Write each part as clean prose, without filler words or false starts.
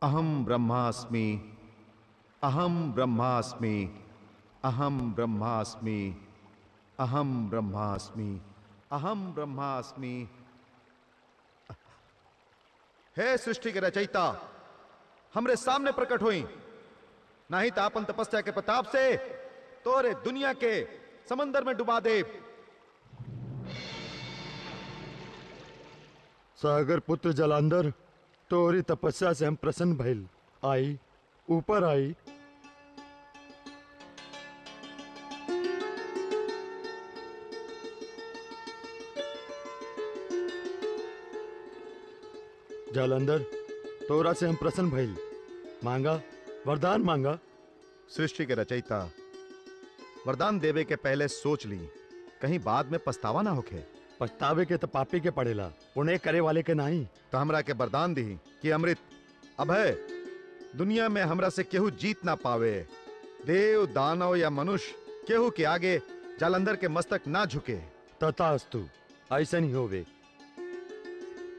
अहम ब्रह्मास्मि, अहम ब्रह्मास्मि, अहम ब्रह्मास्मि, अहम ब्रह्मास्मि, अहम ब्रह्मास्मि। हे सृष्टि के रचयिता, हमरे सामने प्रकट हुई, नहीं तो आपन तपस्या के प्रताप से तोरे दुनिया के समंदर में डुबा दे। सागर पुत्र जलांधर, तोरी तपस्या से हम प्रसन्न भइल। आई, ऊपर आई। जलांधर, तोरा से हम प्रसन्न भइल। मांगा, वरदान मांगा। सृष्टि के रचयिता, वरदान देवे के पहले सोच ली, कहीं बाद में पछतावा ना होखे। पछतावे के तो पापी के पड़ेला, पुण्य करे वाले के नहीं। तो हमरा के वरदान दी कि अमृत अभय दुनिया में हमरा से केहू जीत ना पावे। देव दानव या मनुष्य केहू के आगे जालंधर के मस्तक ना झुके। तथास्तु, ऐसा नहीं होवे।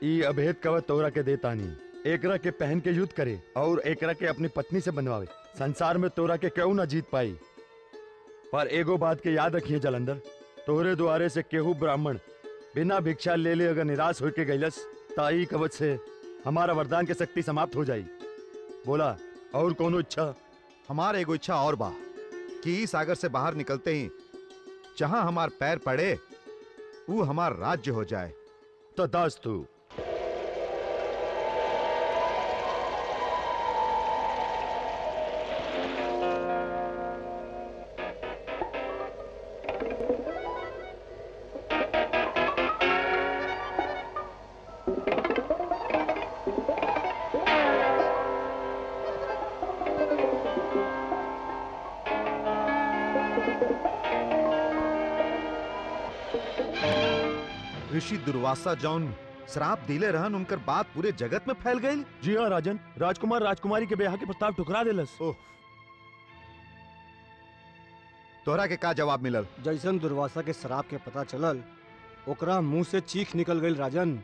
ई अभेद कवच तोरा के देता नहीं, एकरा के पहन के युद्ध करे और एकरा के अपनी पत्नी से बनवावे। संसार में तोरा के क्यों ना जीत पाई। पर एगो बात के याद रखिए जलंधर, तोरे द्वारे से केहू ब्राह्मण बिना भिक्षा ले ले अगर निराश होके गईलस, ताई कवच से हमारा वरदान की शक्ति समाप्त हो जाई। बोला, और कोनो इच्छा? हमारा एगो इच्छा और बा कि इस सागर से बाहर निकलते ही जहां हमार पैर पड़े वो हमार राज्य हो जाए। तथास्तु। ऋषि दुर्वासा जौन श्राप दिले रहन, उनकर बात पूरे जगत में फैल गई। जी हाँ राजन, राजकुमार राजकुमारी के ब्याह के प्रस्ताव ठुकरा देलस। तोहरा के का जवाब मिलल? जैसन दुर्वासा के श्राप के पता चलल, ओकरा मुंह से चीख निकल गई राजन।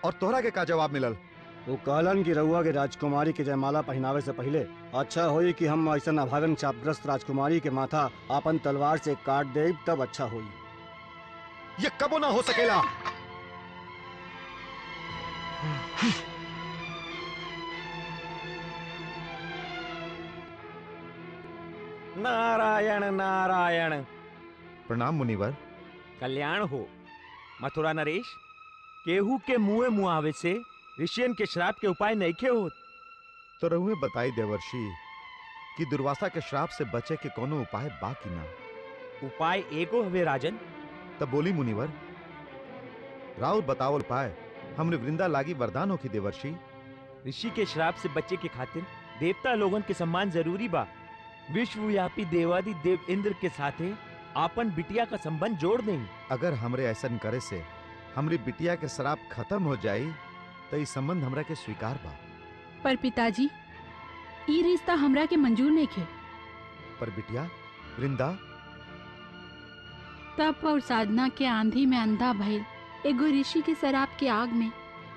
और तोहरा के का जवाब मिलल? वो कहलन कि रउआ के राजकुमारी के जयमाला पहनावे से पहले अच्छा होई कि हम ऐसा अभागन चापग्रस्त राजकुमारी के माथा आपन तलवार से काट दे, तब अच्छा होई। ये कबो ना हो सकेला। नारायण नारायण। प्रणाम मुनिवर। कल्याण हो। मथुरा नरेश, केहू के मुँह मुआवे से ऋषियन के श्राप के उपाय नहीं खे होत। तो रहुए बताई देवर्षि कि दुर्वासा के श्राप से बचे के कोनो उपाय बा कि ना? उपाय एगो हवे राजन। तब बोली मुनिवर, राउर बतावल उपाय हमने वृंदा लागी वरदान हो की देवर्षि। ऋषि के श्राप से बचे के खातिर देवता लोगन के सम्मान जरूरी बा। विश्वव्यापी देवादि देव इंद्र के साथे आपन बिटिया का संबंध जोड़ दें। अगर हमरे ऐसा करे से हमरी बिटिया के श्राप खत्म हो जाई तो इस संबंध हमरा के स्वीकार बा। पर पिताजी, ई रिश्ता हमरा के मंजूर नहीं खे। पर बिटिया वृंदा, तप और साधना के आंधी में अंधा भइल एगो ऋषि के शराब के आग में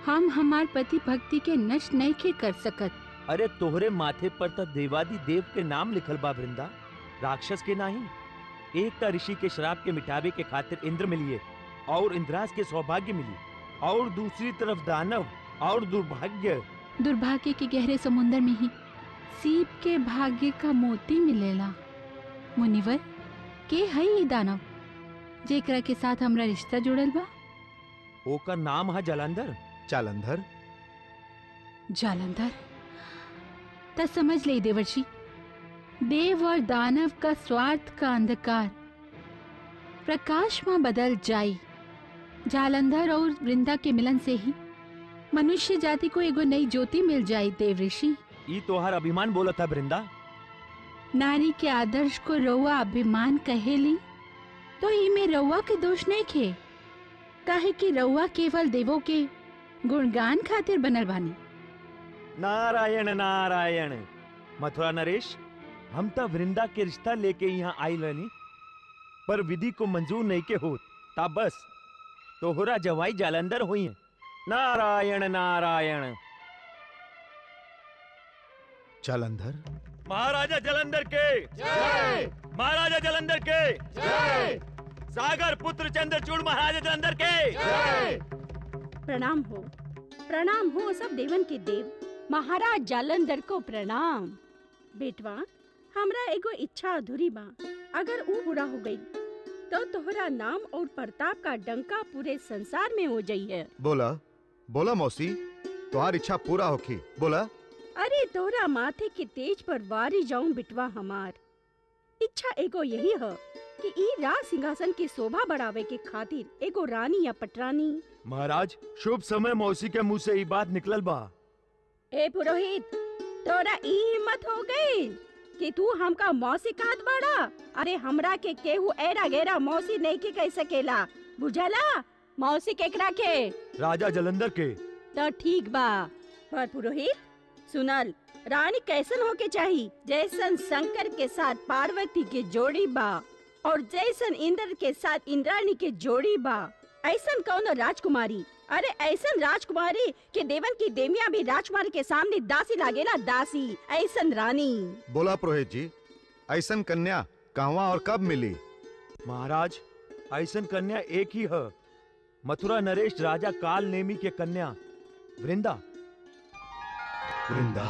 हम हमार पति भक्ति के नष्ट नहीं खे कर सकत। अरे तोहरे माथे पर तो देवादि देव के नाम लिखल बा वृंदा, राक्षस के नहीं। एक तो ऋषि के श्राप के मिटावे के खातिर इंद्र मिलिए और इंद्रास के सौभाग्य मिली, और दूसरी तरफ दानव और दुर्भाग्य के गहरे समुद्र में ही सीप के भाग्य का मोती मिलेला। मुनिवर, के है ये दानव जेकरा के साथ हमरा रिश्ता जुड़ल बा? ओकर नाम है जालंधर। जालंधर? जालंधर त समझ ले देवर्षि, देव और दानव का स्वार्थ का अंधकार प्रकाश में बदल जाई। जालंधर और वृंदा के मिलन से ही मनुष्य जाति को एगो नई ज्योति मिल जाई। देव ऋषि, ई तोहार अभिमान बोला था वृंदा। नारी के आदर्श को रउआ अभिमान कहेली तो ई में रउआ के दोष नहीं खे, काहे कि रउआ केवल देवों के गुणगान खातिर बनल बानी। नारायण नारायण। मथुरा नरेश, हम तो वृंदा के रिश्ता लेके यहाँ आई रहनी, पर विधि को मंजूर नहीं के होत, ता बस तोहरा जवाई जालंधर हुई है। नारायण नारायण। जालंधर, महाराजा जलंधर के जय। महाराजा जलंधर के जय। सागर पुत्र चंद्रचूड़ महाराजा जलंधर के जय। प्रणाम हो सब देवन के देव। महाराज जालंधर को प्रणाम। बेटवा, हमरा एगो इच्छा अधूरी बा। अगर ऊ पूरा हो गई तो तोहरा नाम और प्रताप का डंका पूरे संसार में हो जाई है। बोला बोला मौसी, तुम्हारी इच्छा पूरा होखी, बोला। अरे तोहरा माथे के तेज पर वारी जाऊं बिटवा हमार। इच्छा एगो यही है कि ई राज सिंहासन की शोभा बढ़ावे के खातिर एगो रानी या पटरानी। महाराज, शुभ समय मौसी के मुंह से ये बात निकलल बा। ए पुरोहित, तोरा ई हिम्मत हो गई कि तू हमका मौसी कहत बाड़ा? अरे हमरा के केहू एरा गेरा मौसी नहीं के कह सकेला, बुझला? मौसी केकरा के? राजा जलंधर के। तो ठीक बा, पर पुरोहित सुनल, रानी कैसन होके चाहिए? जैसन शंकर के साथ पार्वती के जोड़ी बा और जैसन इंद्र के साथ इंद्राणी के जोड़ी बा, ऐसन कौन राजकुमारी? अरे ऐसन राजकुमारी के देवन की देवियां भी राजकुमारी के सामने दासी लागेला, दासी। ऐसन रानी। बोला पुरोहित जी, ऐसन कन्या कहवा और कब मिली? महाराज, ऐसन कन्या एक ही है, मथुरा नरेश राजा काल नेमी के कन्या वृंदा। वृंदा?